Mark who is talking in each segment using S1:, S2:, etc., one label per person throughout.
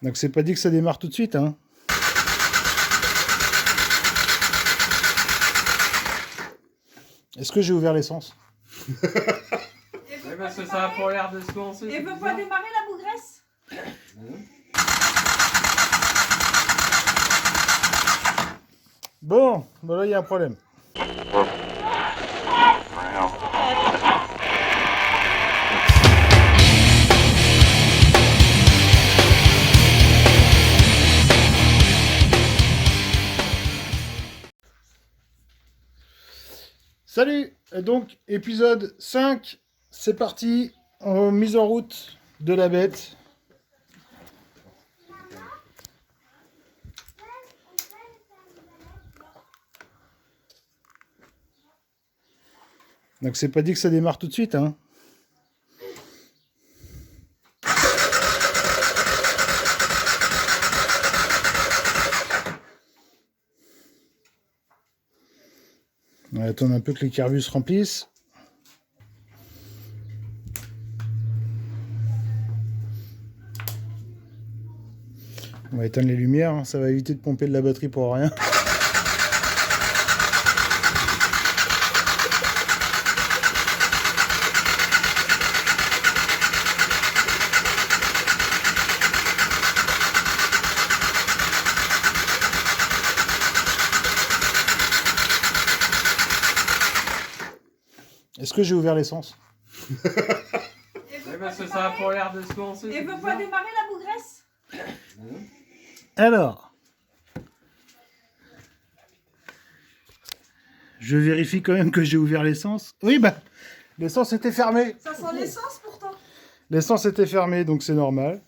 S1: Donc c'est pas dit que ça démarre tout de suite, hein. Est-ce que j'ai ouvert l'essence?
S2: Parce que ça a pas l'air de se lancer.
S3: Et veut pas démarrer la bougresse?
S1: Bon, bah là il y a un problème. Salut! Donc, épisode 5, c'est parti, mise en route de la bête. Donc, c'est pas dit que ça démarre tout de suite, hein. On va attendre un peu que les carbus se remplissent. On va éteindre les lumières, hein. Ça va éviter de pomper de la batterie pour rien. Est-ce que j'ai ouvert l'essence?
S2: Parce que ça a pas l'air de se lancer.
S3: Et veut pas démarrer la bougresse?
S1: Alors, je vérifie quand même que j'ai ouvert l'essence. Oui, bah, l'essence était fermée.
S3: Ça sent l'essence pourtant.
S1: L'essence était fermée, donc c'est normal.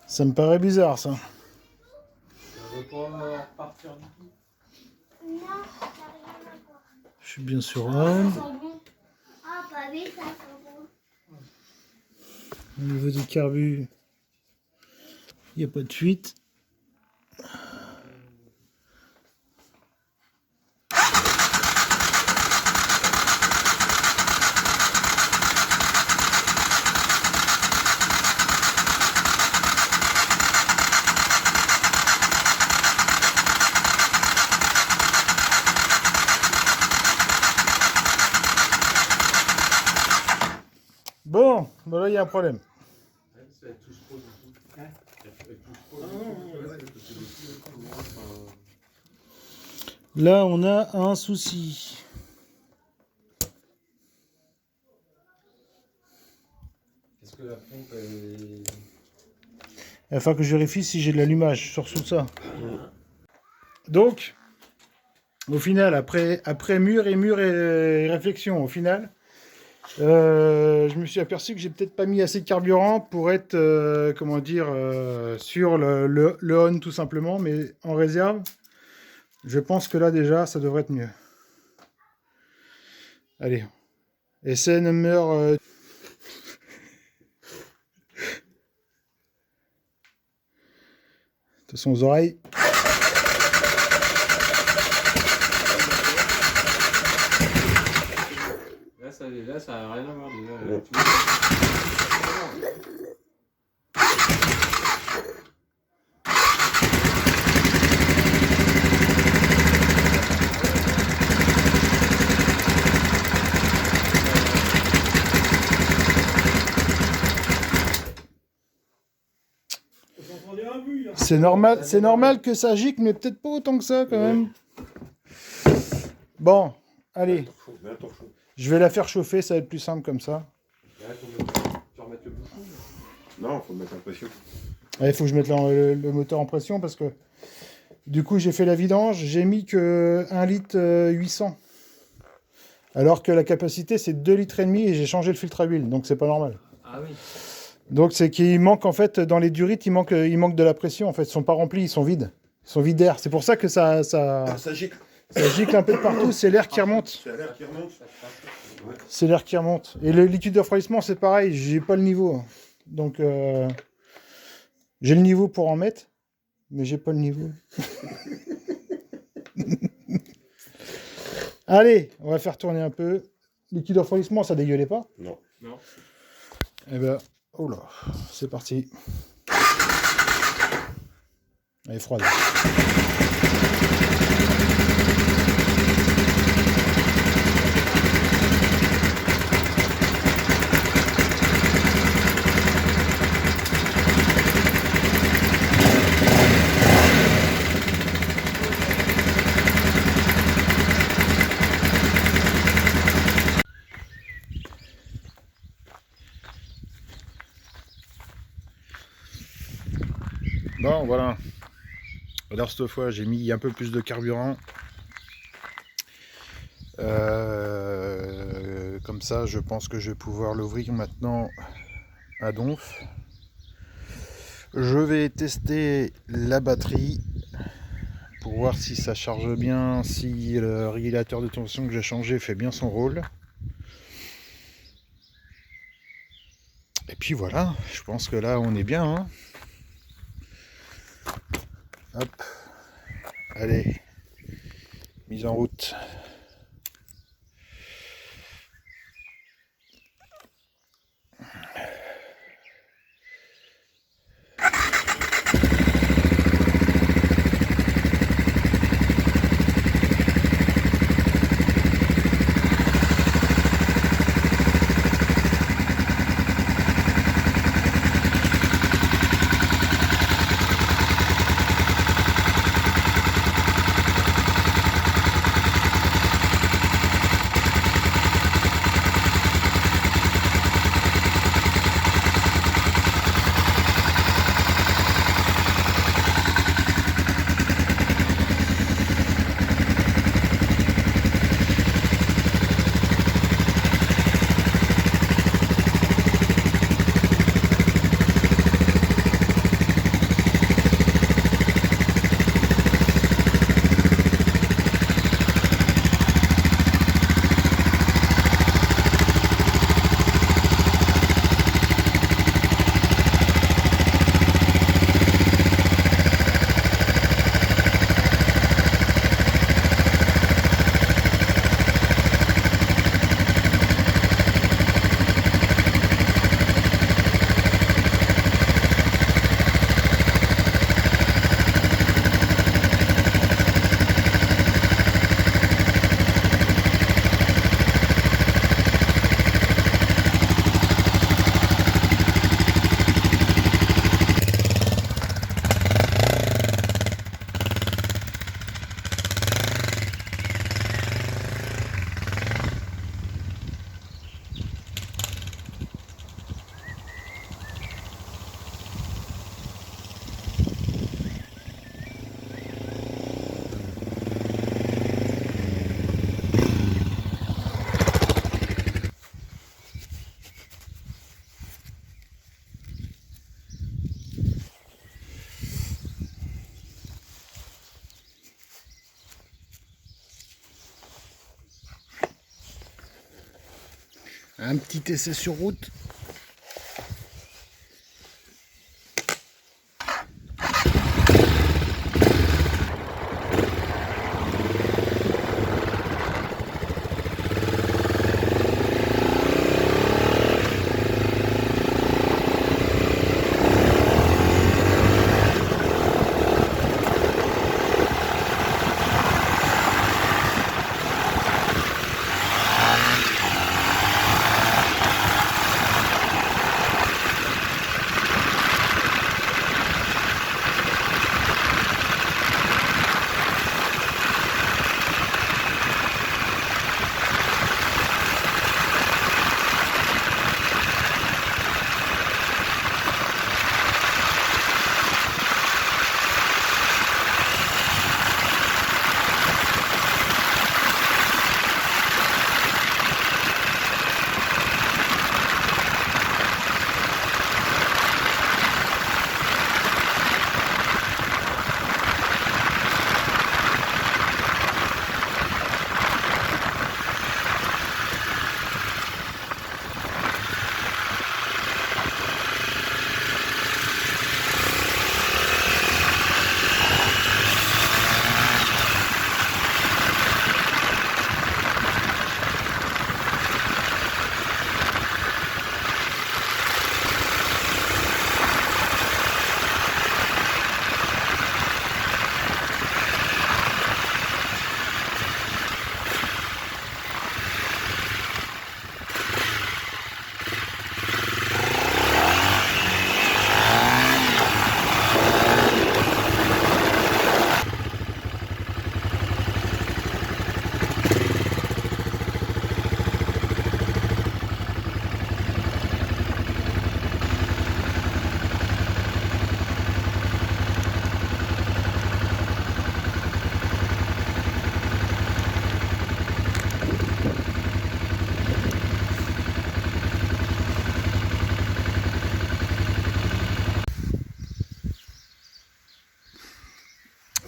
S1: Ça me paraît bizarre, ça.
S2: Ça veut pas repartir du tout.
S4: Non, ça n'a rien à voir.
S1: Je suis bien sur
S4: Ça
S1: on.
S4: sent bon. Ah, bah oui, ça sent bon.
S1: Au niveau du carbu, il n'y a pas de fuite. Bon, bah là il y a un problème. Là on a un souci.
S2: Est-ce que la pompe est...
S1: Il va falloir que je vérifie si j'ai de l'allumage sur tout ça. Donc, au final, après mûre et réflexion, au final, je me suis aperçu que j'ai peut-être pas mis assez de carburant pour être, comment dire, sur le on tout simplement, mais en réserve, je pense que là déjà, ça devrait être mieux. Allez, essai number... Attention aux oreilles.
S2: Là, ça n'a rien à voir déjà.
S5: Ouais.
S1: C'est normal que ça gicle, mais peut-être pas autant que ça quand même. Bon, allez,
S5: Mets un torchon.
S1: je vais la faire chauffer, ça va être plus simple comme ça.
S2: Là, tu remets le bouchon.
S5: Non, faut mettre en pression.
S1: Il faut que je mette le moteur en pression parce que du coup j'ai fait la vidange, j'ai mis que 1 litre 800. Alors que la capacité c'est 2 litres et demi et j'ai changé le filtre à huile, donc c'est pas normal.
S2: Ah oui.
S1: Donc c'est qu'il manque en fait dans les durites, il manque de la pression en fait, ils sont pas remplis, ils sont vides. Ils sont vides d'air. C'est pour ça que ça
S5: gicle.
S1: gicle un peu de partout. C'est l'air qui remonte.
S5: C'est l'air qui remonte.
S1: C'est l'air qui remonte. Et le liquide de refroidissement, c'est pareil. J'ai pas le niveau. Donc, j'ai le niveau pour en mettre. Mais j'ai pas le niveau. Allez, on va faire tourner un peu. Liquide de refroidissement, ça dégueulait pas?
S5: Non.
S2: Non.
S1: Eh ben, oh là, c'est parti. Elle est froide. Bon, voilà. Alors cette fois, j'ai mis un peu plus de carburant. Comme ça, je pense que je vais pouvoir l'ouvrir maintenant à donf. Je vais tester la batterie pour voir si ça charge bien, si le régulateur de tension que j'ai changé fait bien son rôle. Et puis voilà, je pense que là, on est bien, hein. Hop, allez, mise en route. Un petit essai sur route.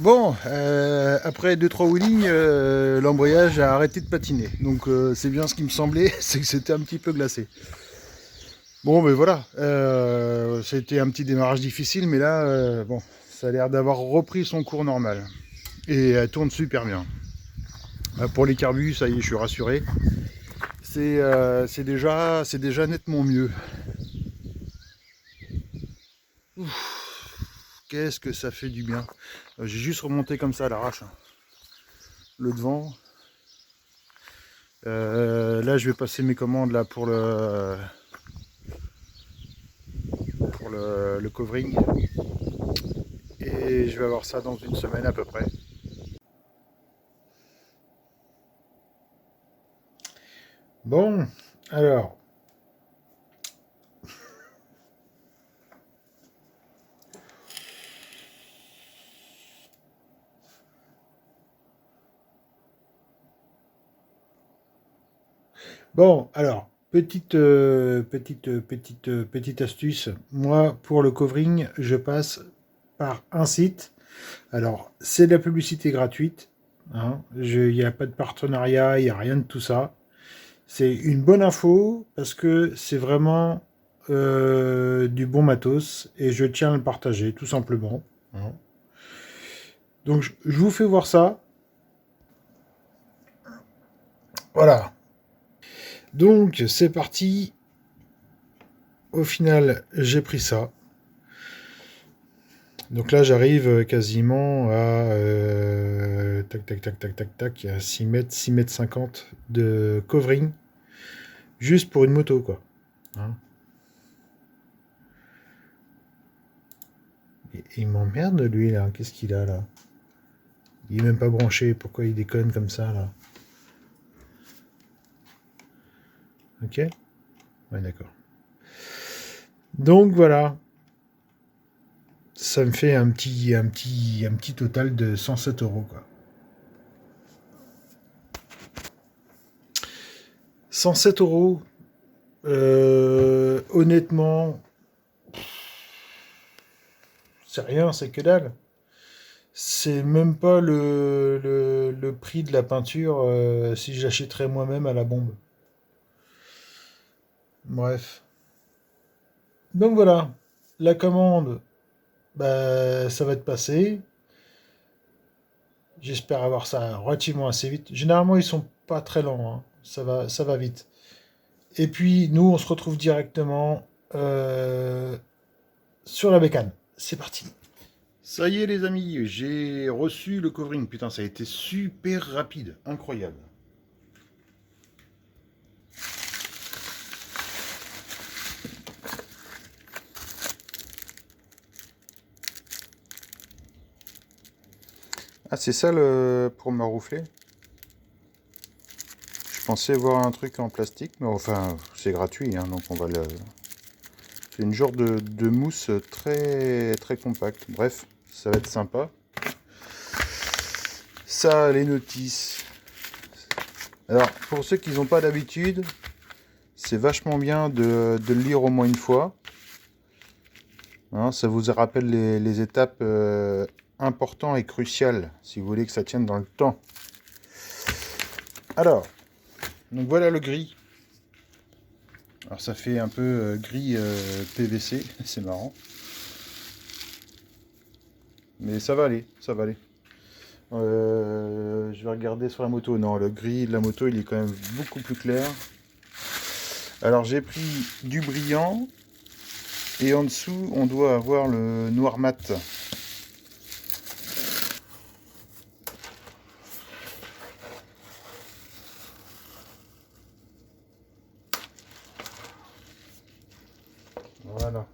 S1: Bon, après 2-3 wheelings, l'embrayage a arrêté de patiner. Donc c'est bien ce qui me semblait, c'est que c'était un petit peu glacé. Bon, mais voilà, c'était un petit démarrage difficile, mais là, bon, ça a l'air d'avoir repris son cours normal. Et elle tourne super bien. Pour les carbus, ça y est, je suis rassuré. C'est déjà nettement mieux. Ouf, qu'est-ce que ça fait du bien. J'ai juste remonté comme ça à l'arrache. Le devant. Là, je vais passer mes commandes là pour le covering. Et je vais avoir ça dans une semaine à peu près. Bon, alors. Bon, alors, petite astuce. Moi, pour le covering, je passe par un site. Alors, c'est de la publicité gratuite. Hein. Il n'y a pas de partenariat, il n'y a rien de tout ça. C'est une bonne info parce que c'est vraiment du bon matos et je tiens à le partager, tout simplement. Hein. Donc, je vous fais voir ça. Voilà. Donc, c'est parti. Au final, j'ai pris ça. Donc là, j'arrive quasiment à tac, à 6 mètres, 6 mètres 50 de covering. Juste pour une moto, quoi. Hein. Il m'emmerde, lui, là. Qu'est-ce qu'il a, là? Il est même pas branché. Pourquoi il déconne comme ça, là? Ok? Ouais, d'accord. Donc, voilà. Ça me fait un petit total de 107 €, quoi. 107 €. Honnêtement, c'est rien, c'est que dalle. C'est même pas le prix de la peinture si je l'achèterais moi-même à la bombe. Bref. Donc voilà, la commande, bah, ça va être passé. J'espère avoir ça relativement assez vite. Généralement, ils sont pas très lents, hein. Ça va vite. Et puis, nous, on se retrouve directement sur la bécane. C'est parti. Ça y est, les amis, j'ai reçu le covering. Putain, ça a été super rapide. Incroyable. Ah, c'est ça pour maroufler? Je pensais voir un truc en plastique, mais enfin, c'est gratuit, hein, donc on va le... C'est une genre de mousse très compacte. Bref, ça va être sympa. Ça, les notices. Alors, pour ceux qui n'ont pas d'habitude, c'est vachement bien de le lire au moins une fois. Hein, ça vous rappelle les étapes importantes et cruciales, si vous voulez que ça tienne dans le temps. Alors, donc voilà le gris. Alors ça fait un peu gris PVC, c'est marrant. Mais ça va aller, ça va aller. Je vais regarder sur la moto. Non, le gris de la moto, il est quand même beaucoup plus clair. Alors j'ai pris du brillant. Et en dessous, on doit avoir le noir mat. Voilà.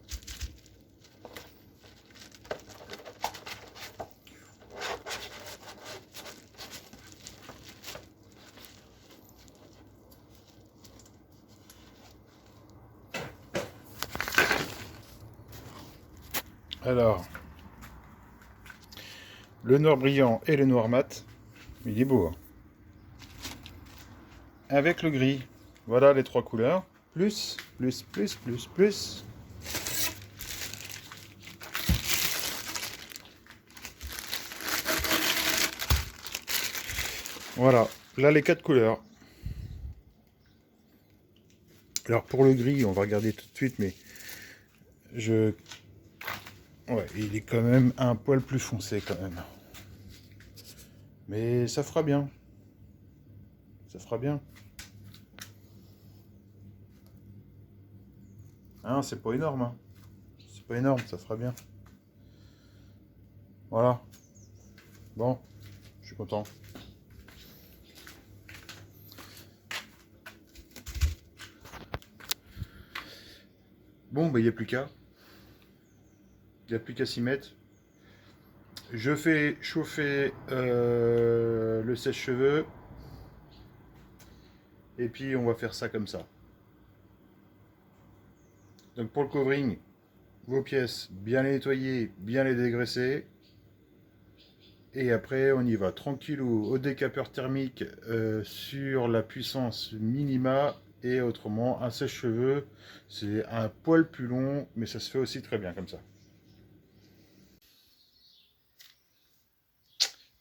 S1: Alors, le noir brillant et le noir mat, il est beau. Hein. Avec le gris, voilà les trois couleurs. Plus. Voilà, là les 4 couleurs. Alors pour le gris, on va regarder tout de suite, mais ouais, il est quand même un poil plus foncé quand même. Mais ça fera bien. Ça fera bien. Hein, c'est pas énorme, hein. C'est pas énorme, ça fera bien. Voilà. Bon, je suis content. Bon, bah, il n'y a plus qu'à. Il n'y a plus qu'à s'y mettre. Je fais chauffer le sèche-cheveux. Et puis, on va faire ça comme ça. Donc, pour le covering, vos pièces, bien les nettoyer, bien les dégraisser. Et après, on y va tranquillou au décapeur thermique sur la puissance minima. Et autrement, un sèche-cheveux, c'est un poil plus long, mais ça se fait aussi très bien comme ça.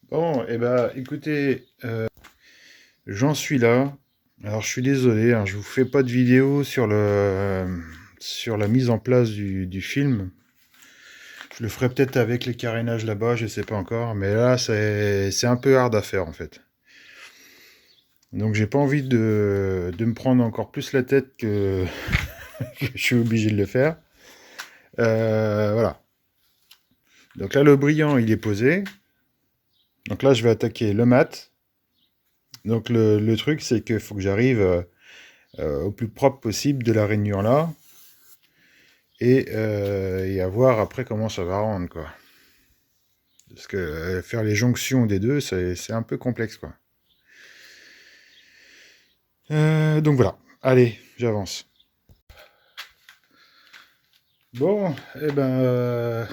S1: Bon, et bah écoutez, j'en suis là. Alors je suis désolé, hein, je vous fais pas de vidéo sur la mise en place du film. Je le ferai peut-être avec les carénages là-bas, je sais pas encore. Mais là, c'est un peu hard à faire en fait. Donc j'ai pas envie de me prendre encore plus la tête que je suis obligé de le faire. Voilà. Donc là, le brillant, il est posé. Donc là, je vais attaquer le mat. Donc le truc, c'est qu'il faut que j'arrive au plus propre possible de la rainure là. Et à voir après comment ça va rendre, quoi. Parce que faire les jonctions des deux, c'est un peu complexe, quoi. Donc voilà. Allez, j'avance. Bon, eh ben...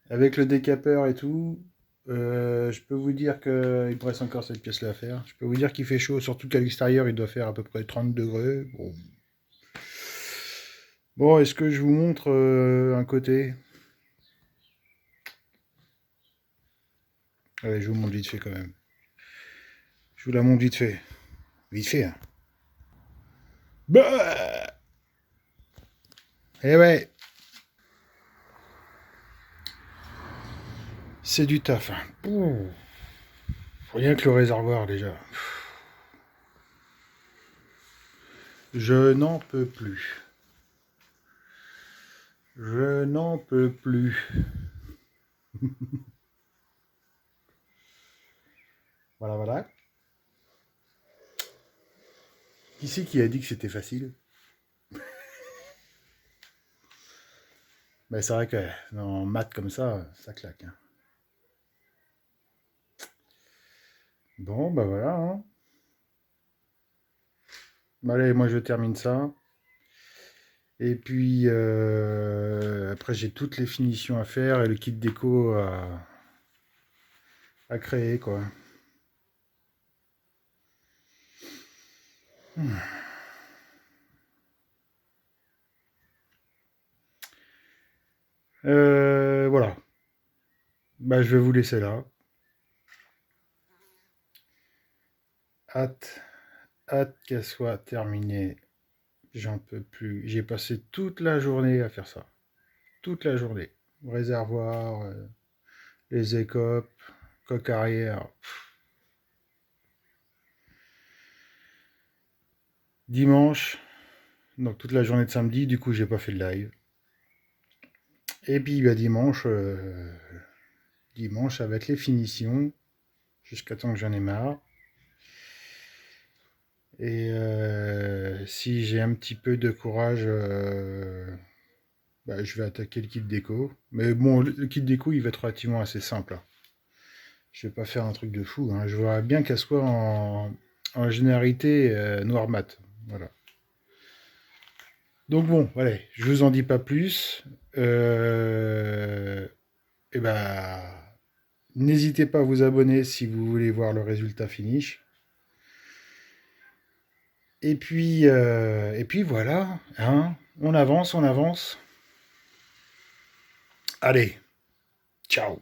S1: avec le décapeur et tout, je peux vous dire qu'il me reste encore cette pièce-là à faire. Je peux vous dire qu'il fait chaud, surtout qu'à l'extérieur, il doit faire à peu près 30 degrés. Bon, est-ce que je vous montre un côté? Allez, je vous montre vite fait quand même. Je vous la montre vite fait. Vite fait, hein. Bah, eh ouais. C'est du taf, hein. Ouh. Rien que le réservoir déjà. Je n'en peux plus. Je n'en peux plus. Voilà, voilà. Qui c'est qui a dit que c'était facile? Mais c'est vrai que en maths comme ça claque, hein. Bon, bah voilà, hein. Allez, moi je termine ça. Et puis après j'ai toutes les finitions à faire et le kit déco à créer, quoi. Voilà. Bah je vais vous laisser là. Hâte qu'elle soit terminée. J'en peux plus. J'ai passé toute la journée à faire ça. Toute la journée. Réservoir, les écopes, coque arrière. Dimanche, donc toute la journée de samedi, du coup j'ai pas fait de live. Et puis bah, dimanche, ça va être les finitions, jusqu'à temps que j'en ai marre. Et si j'ai un petit peu de courage, bah, je vais attaquer le kit déco. Mais bon, le kit déco, il va être relativement assez simple, hein. Je vais pas faire un truc de fou, hein. Je voudrais bien qu'elle soit en généralité noir mat. Voilà. Donc bon, allez, je vous en dis pas plus. Et ben, n'hésitez pas à vous abonner si vous voulez voir le résultat finish. Et puis voilà, hein, on avance, on avance. Allez, ciao.